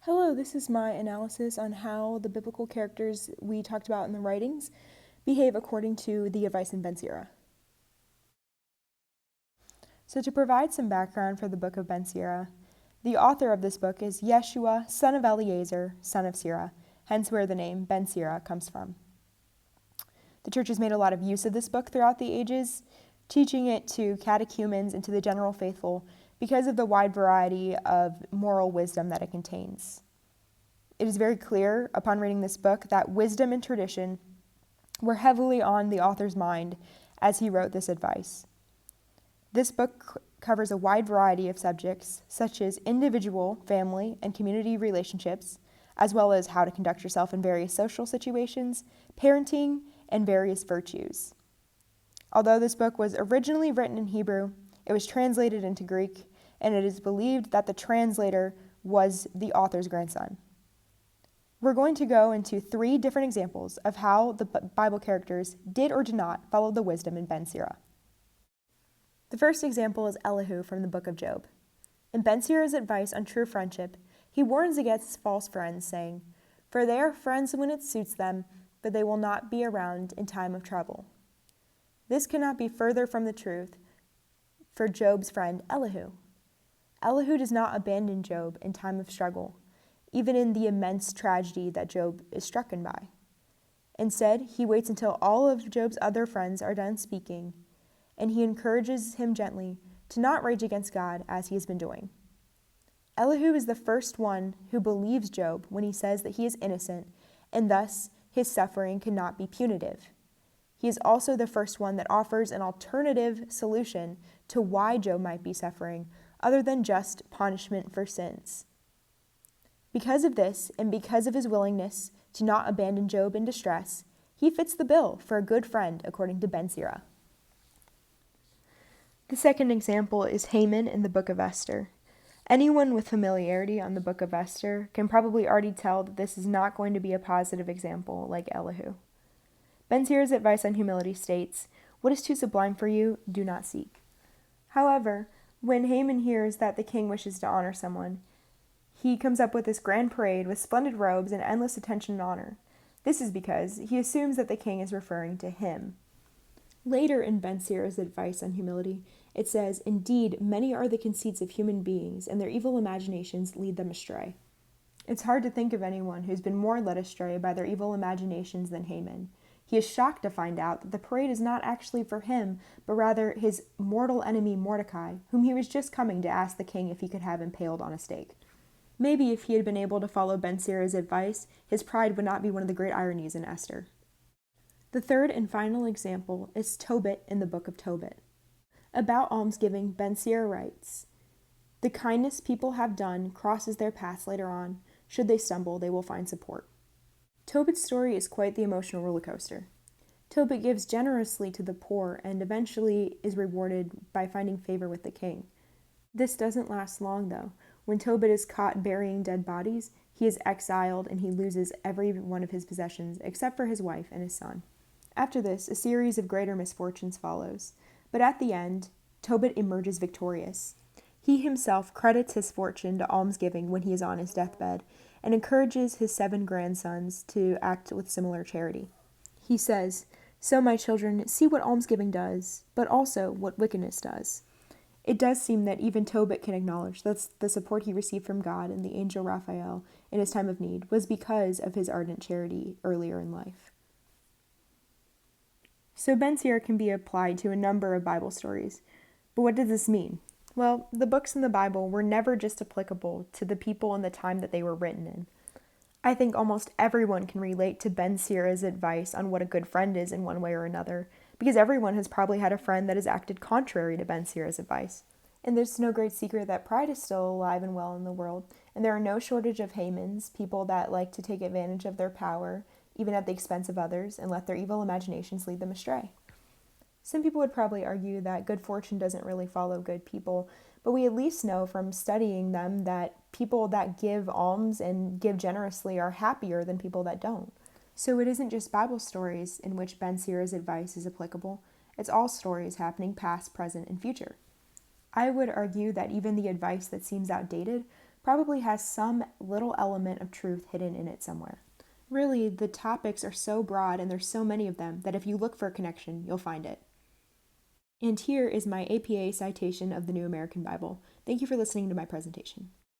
Hello, this is my analysis on how the biblical characters we talked about in the writings behave according to the advice in Ben Sira. So to provide some background for the book of Ben Sira, the author of this book is Yeshua, son of Eliezer, son of Sira, hence where the name Ben Sira comes from. The church has made a lot of use of this book throughout the ages, teaching it to catechumens and to the general faithful because of the wide variety of moral wisdom that it contains. It is very clear upon reading this book that wisdom and tradition were heavily on the author's mind as he wrote this advice. This book covers a wide variety of subjects, such as individual, family, and community relationships, as well as how to conduct yourself in various social situations, parenting, and various virtues. Although this book was originally written in Hebrew, it was translated into Greek, and it is believed that the translator was the author's grandson. We're going to go into 3 different examples of how the Bible characters did or did not follow the wisdom in Ben Sira. The first example is Elihu from the book of Job. In Ben Sira's advice on true friendship, he warns against false friends, saying, "For they are friends when it suits them, but they will not be around in time of trouble." This cannot be further from the truth for Job's friend Elihu. Elihu does not abandon Job in time of struggle, even in the immense tragedy that Job is stricken by. Instead, he waits until all of Job's other friends are done speaking, and he encourages him gently to not rage against God as he has been doing. Elihu is the first one who believes Job when he says that he is innocent, and thus his suffering cannot be punitive. He is also the first one that offers an alternative solution to why Job might be suffering, other than just punishment for sins. Because of this, and because of his willingness to not abandon Job in distress, he fits the bill for a good friend according to Ben Sira. The second example is Haman in the book of Esther. Anyone with familiarity on the book of Esther can probably already tell that this is not going to be a positive example like Elihu. Ben Sira's advice on humility states, "What is too sublime for you, do not seek." However, when Haman hears that the king wishes to honor someone, he comes up with this grand parade with splendid robes and endless attention and honor. This is because he assumes that the king is referring to him. Later in Ben Sira's advice on humility, it says, "Indeed, many are the conceits of human beings, and their evil imaginations lead them astray." It's hard to think of anyone who's been more led astray by their evil imaginations than Haman. He is shocked to find out that the parade is not actually for him, but rather his mortal enemy Mordecai, whom he was just coming to ask the king if he could have impaled on a stake. Maybe if he had been able to follow Ben Sira's advice, his pride would not be one of the great ironies in Esther. The third and final example is Tobit in the book of Tobit. About almsgiving, Ben Sira writes, "The kindness people have done crosses their paths later on. Should they stumble, they will find support." Tobit's story is quite the emotional roller coaster. Tobit gives generously to the poor and eventually is rewarded by finding favor with the king. This doesn't last long, though. When Tobit is caught burying dead bodies, he is exiled and he loses every one of his possessions except for his wife and his son. After this, a series of greater misfortunes follows, but at the end, Tobit emerges victorious. He himself credits his fortune to almsgiving when he is on his deathbed, and encourages his 7 grandsons to act with similar charity. He says, "So, my children, see what almsgiving does, but also what wickedness does." It does seem that even Tobit can acknowledge that the support he received from God and the angel Raphael in his time of need was because of his ardent charity earlier in life. So Ben Sira can be applied to a number of Bible stories. But what does this mean? Well, the books in the Bible were never just applicable to the people in the time that they were written in. I think almost everyone can relate to Ben Sira's advice on what a good friend is in one way or another, because everyone has probably had a friend that has acted contrary to Ben Sira's advice. And there's no great secret that pride is still alive and well in the world, and there are no shortage of Hamans, people that like to take advantage of their power, even at the expense of others, and let their evil imaginations lead them astray. Some people would probably argue that good fortune doesn't really follow good people, but we at least know from studying them that people that give alms and give generously are happier than people that don't. So it isn't just Bible stories in which Ben Sira's advice is applicable, it's all stories happening past, present, and future. I would argue that even the advice that seems outdated probably has some little element of truth hidden in it somewhere. Really, the topics are so broad and there's so many of them that if you look for a connection, you'll find it. And here is my APA citation of the New American Bible. Thank you for listening to my presentation.